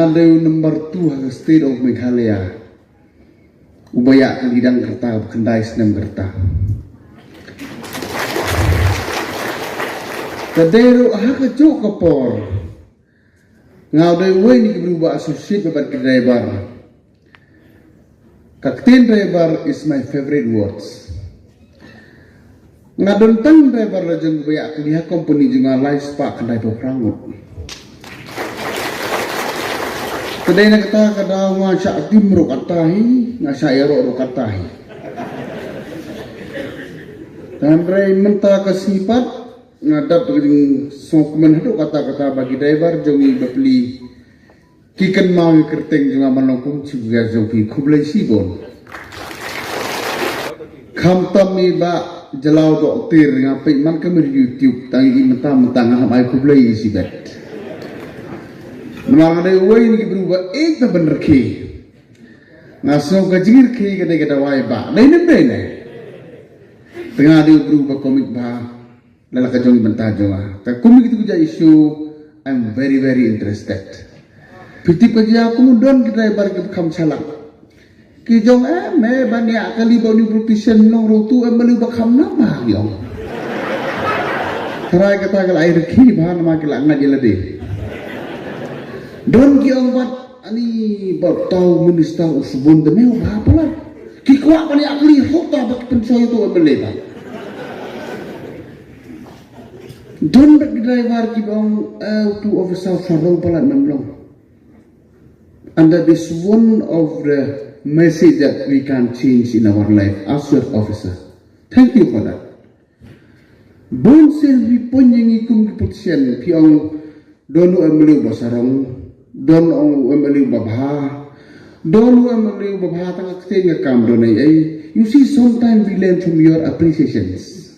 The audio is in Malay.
ngadaw number 2 state of Meghalaya ubaya kalidang kerta kendai senam kerta kadero hak cuk kapor ngadaw way ni berubah associate babat driver kaktin driver is my favorite words ngadon tang driver lajeng ubaya kaliha company juga live spa kendai prangut kedai nak kata kada ngasa timro katahi ngasa ero katahi dan rai menta kasifat ngadap dengan sokmen hadu kata-kata bagi driver jongi beli kikan mau kerteng juga manokung juga jogi kublai sibon kamtami ba jelau dokter ngapai man kamera YouTube tangi mentang-mentang hamai kublai sibet menangani way ni berubah tak bener ke ngasong kajir ke kada way ba lain bene tengah dia berubah komik ba lala kajong bentajong ta komik itu ja isu I'm very interested piti kerja aku don kita bar ke kam salak ki jong me banyak kali bau nutrition nong rotu melu bakam nama yong try kata kal air ki bahan makil ngad jelade don ki ang bat ani batau minister usbon de meu apa lah ki kuat pani akli hota bak pensoy tu meleta don bak driver ki bang tu officer farong pala namlong and that is one of the message that we can change in our life as your officer. Thank you for that. Bon servi ponyengi kum kiputsen piang donu emelu basarong don emelu babha donu emelu babha tang akte ngakam donai you see sometimes we learn from your appreciations